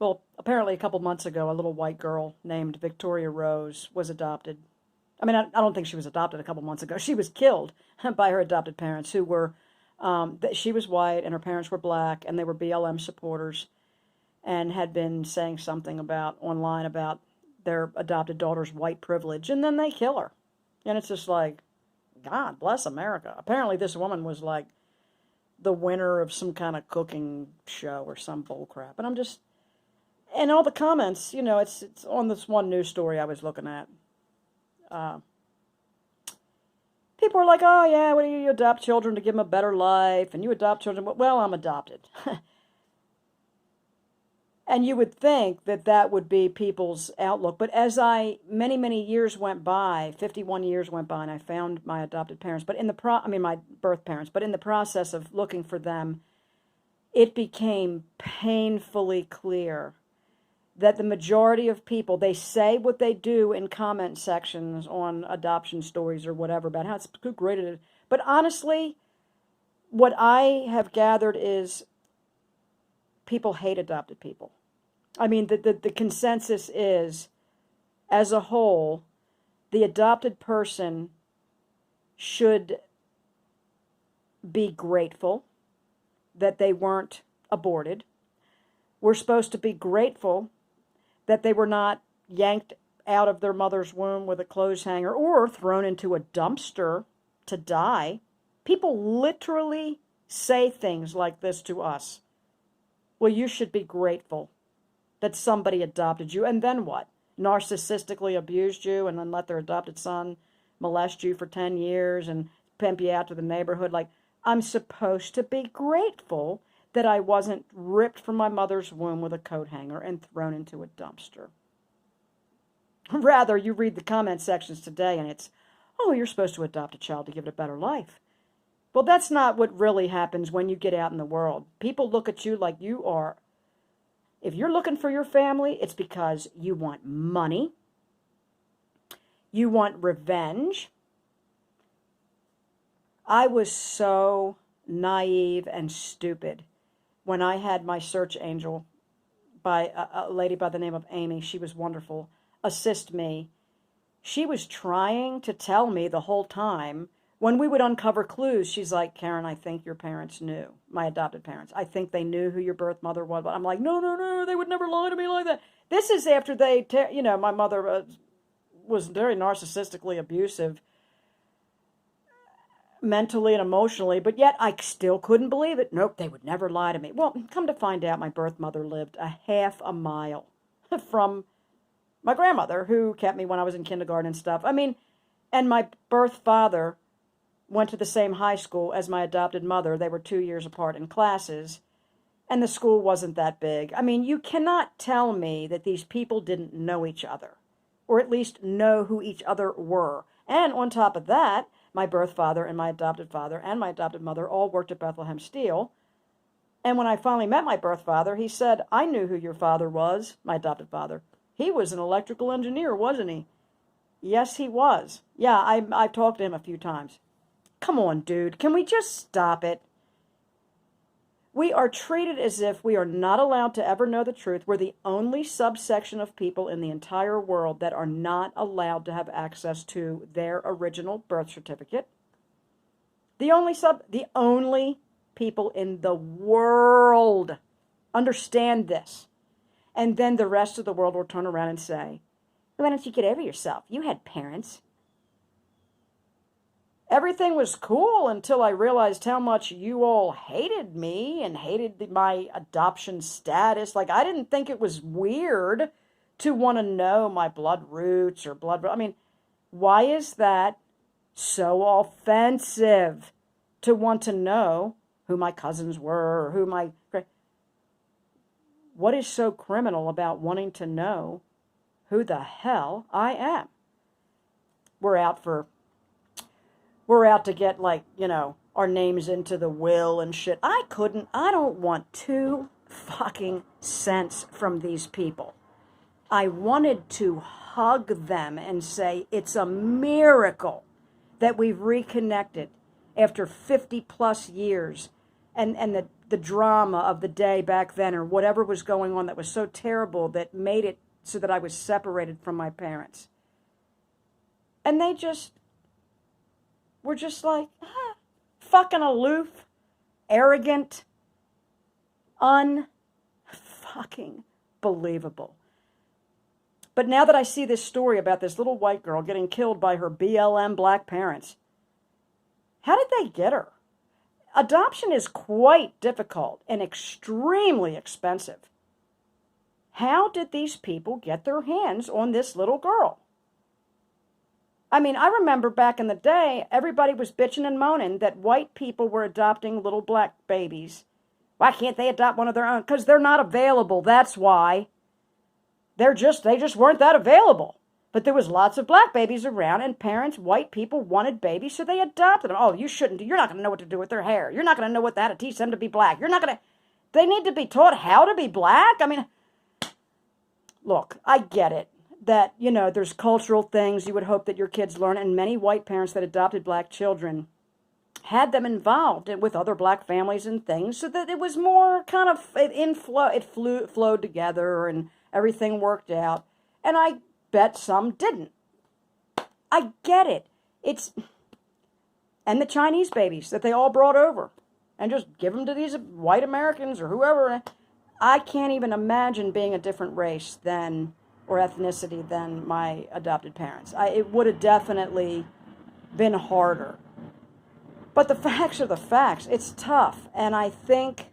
Well, apparently a couple months ago, a little white girl named Victoria Rose was adopted. I mean, I don't think she was adopted a couple months ago. She was killed by her adopted parents, who were, she was white and her parents were black, and they were BLM supporters, and had been saying something about online about their adopted daughter's white privilege, and then they kill her. And it's just like, God bless America. Apparently, this woman was like the winner of some kind of cooking show or some bull crap. And I'm just, and all the comments, it's on this one news story I was looking at. Uh, People are like, oh yeah, what do you adopt children to give them a better life, and you adopt children. Well, I'm adopted. And you would think that that would be people's outlook. But as many years went by, 51 years went by, and I found my adopted parents, but my birth parents, but in the process of looking for them, it became painfully clear that the majority of people, they say what they do in comment sections on adoption stories or whatever about how it's great it is. But honestly, what I have gathered is people hate adopted people. I mean, the consensus is, as a whole, the adopted person should be grateful that they weren't aborted. We're supposed to be grateful that they were not yanked out of their mother's womb with a clothes hanger or thrown into a dumpster to die. People literally say things like this to us. Well, you should be grateful that somebody adopted you. And then what? Narcissistically abused you and then let their adopted son molest you for 10 years and pimp you out to the neighborhood. Like, I'm supposed to be grateful that I wasn't ripped from my mother's womb with a coat hanger and thrown into a dumpster. Rather, you read the comment sections today and it's, oh, you're supposed to adopt a child to give it a better life. Well, that's not what really happens when you get out in the world. People look at you like you are, if you're looking for your family, it's because you want money, you want revenge. I was so naive and stupid when I had my search angel by a lady by the name of Amy. She was wonderful. Assist me. She was trying to tell me the whole time, when we would uncover clues, she's like, Karen, I think your parents knew, my adopted parents. I think they knew who your birth mother was. But I'm like, no, they would never lie to me like that. This is after my mother was very narcissistically abusive, mentally and emotionally, but yet I still couldn't believe it. Nope, they would never lie to me. Well, come to find out, my birth mother lived a half a mile from my grandmother, who kept me when I was in kindergarten and stuff. I mean, and my birth father went to the same high school as my adopted mother. They were 2 years apart in classes, and the school wasn't that big. I mean, you cannot tell me that these people didn't know each other, or at least know who each other were. And on top of that, my birth father and my adopted father and my adopted mother all worked at Bethlehem Steel. And when I finally met my birth father, he said, I knew who your father was, my adopted father. He was an electrical engineer, wasn't he? Yes, he was. Yeah, I've talked to him a few times. Come on, dude. Can we just stop it? We are treated as if we are not allowed to ever know the truth. We're the only subsection of people in the entire world that are not allowed to have access to their original birth certificate. The only people in the world understand this. And then the rest of the world will turn around and say, why don't you get over yourself? You had parents. Everything was cool until I realized how much you all hated me and hated my adoption status. Like, I didn't think it was weird to want to know my blood roots or blood. I mean, why is that so offensive to want to know who my cousins were or who my... What is so criminal about wanting to know who the hell I am? We're out to get, like, our names into the will and shit. I don't want 2 fucking cents from these people. I wanted to hug them and say, it's a miracle that we've reconnected after 50 plus years. And the drama of the day back then, or whatever was going on that was so terrible that made it so that I was separated from my parents. And they just were just like, fucking aloof, arrogant, unfucking believable. But now that I see this story about this little white girl getting killed by her BLM black parents, how did they get her? Adoption is quite difficult and extremely expensive. How did these people get their hands on this little girl? I mean, I remember back in the day, everybody was bitching and moaning that white people were adopting little black babies. Why can't they adopt one of their own? Because they're not available, that's why. They just weren't that available. But there was lots of black babies around, and parents, white people, wanted babies, so they adopted them. Oh, you're not going to know what to do with their hair. You're not going to know what that to teach them to be black. They need to be taught how to be black? I mean, look, I get it. That, there's cultural things you would hope that your kids learn, and many white parents that adopted black children had them involved with other black families and things, so that it was more kind of flowed together and everything worked out. And I bet some didn't. I get it. And the Chinese babies that they all brought over and just give them to these white Americans or whoever. I can't even imagine being a different race or ethnicity than my adopted parents. It would have definitely been harder. But the facts are the facts. It's tough. And I think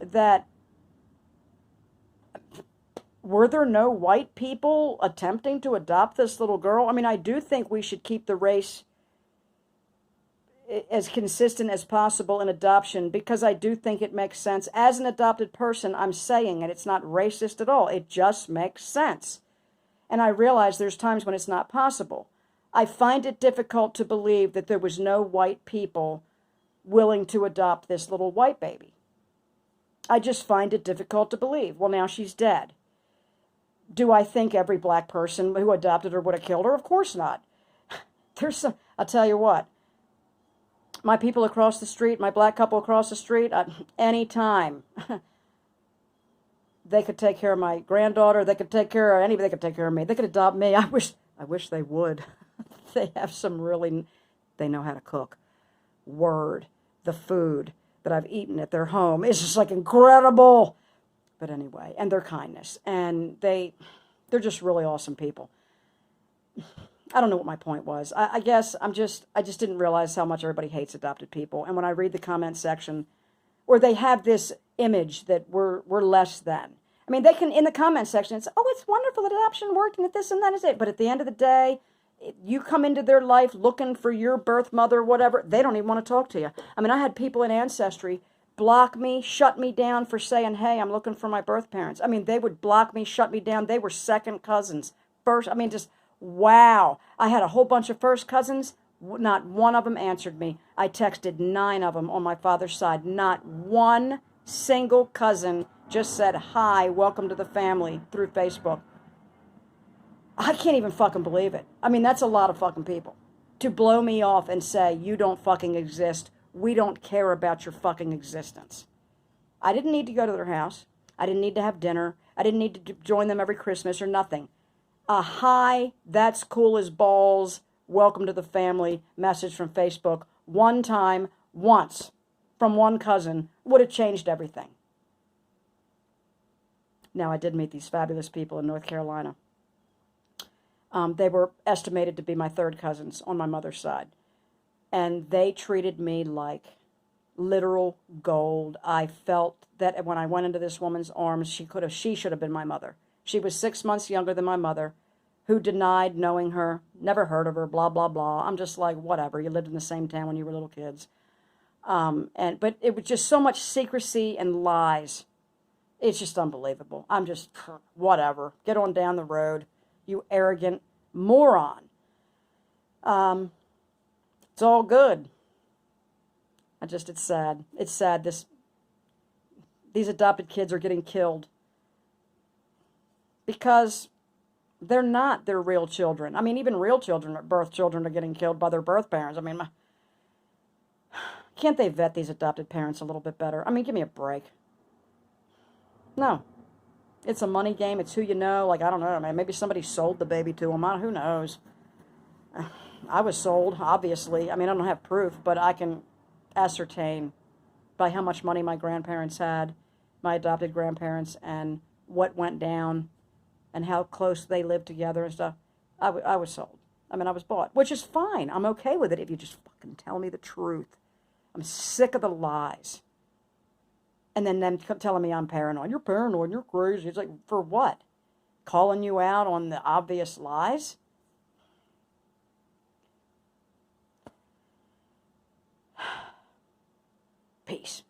that, were there no white people attempting to adopt this little girl? I mean, I do think we should keep the race as consistent as possible in adoption, because I do think it makes sense. As an adopted person, I'm saying it. It's not racist at all. It just makes sense. And I realize there's times when it's not possible. I find it difficult to believe that there was no white people willing to adopt this little white baby. I just find it difficult to believe. Well, now she's dead. Do I think every black person who adopted her would have killed her? Of course not. I'll tell you what. My people across the street, my black couple across the street, anytime they could take care of my granddaughter, they could take care of anybody, they could take care of me. They could adopt me. I wish they would. They know how to cook. Word, the food that I've eaten at their home is just like incredible. But anyway, and their kindness. And they're just really awesome people. I don't know what my point was. I guess I just didn't realize how much everybody hates adopted people. And when I read the comment section, or they have this image that we're less than. I mean, they can, in the comment section, it's, oh, it's wonderful that adoption worked and that this and that is it. But at the end of the day, you come into their life looking for your birth mother, whatever, they don't even want to talk to you. I mean, I had people in Ancestry block me, shut me down for saying, hey, I'm looking for my birth parents. I mean, they would block me, shut me down. They were second cousins. Just, wow. I had a whole bunch of first cousins. Not one of them answered me. I texted 9 of them on my father's side. Not one single cousin just said, hi, welcome to the family through Facebook. I can't even fucking believe it. I mean, that's a lot of fucking people. To blow me off and say, you don't fucking exist. We don't care about your fucking existence. I didn't need to go to their house. I didn't need to have dinner. I didn't need to join them every Christmas or nothing. A hi, that's cool as balls, welcome to the family message from Facebook, one time, once, from one cousin, would have changed everything. Now, I did meet these fabulous people in North Carolina. They were estimated to be my third cousins on my mother's side. And they treated me like literal gold. I felt that when I went into this woman's arms, she should have been my mother. She was 6 months younger than my mother, who denied knowing her, never heard of her, blah, blah, blah. I'm just like, whatever. You lived in the same town when you were little kids. But it was just so much secrecy and lies. It's just unbelievable. I'm just, whatever. Get on down the road, you arrogant moron. It's all good. It's sad. It's sad. These adopted kids are getting killed because they're not their real children. I mean, even real children, birth children, are getting killed by their birth parents. I mean, Can't they vet these adopted parents a little bit better? I mean, give me a break. No. It's a money game. It's who you know. Like, I don't know, man. Maybe somebody sold the baby to them. Who knows? I was sold, obviously. I mean, I don't have proof, but I can ascertain by how much money my grandparents had, my adopted grandparents, and what went down, and how close they lived together and stuff. I was sold. I mean, I was bought, which is fine. I'm okay with it if you just fucking tell me the truth. I'm sick of the lies. And then them telling me I'm paranoid. You're paranoid, you're crazy. It's like, for what? Calling you out on the obvious lies? Peace.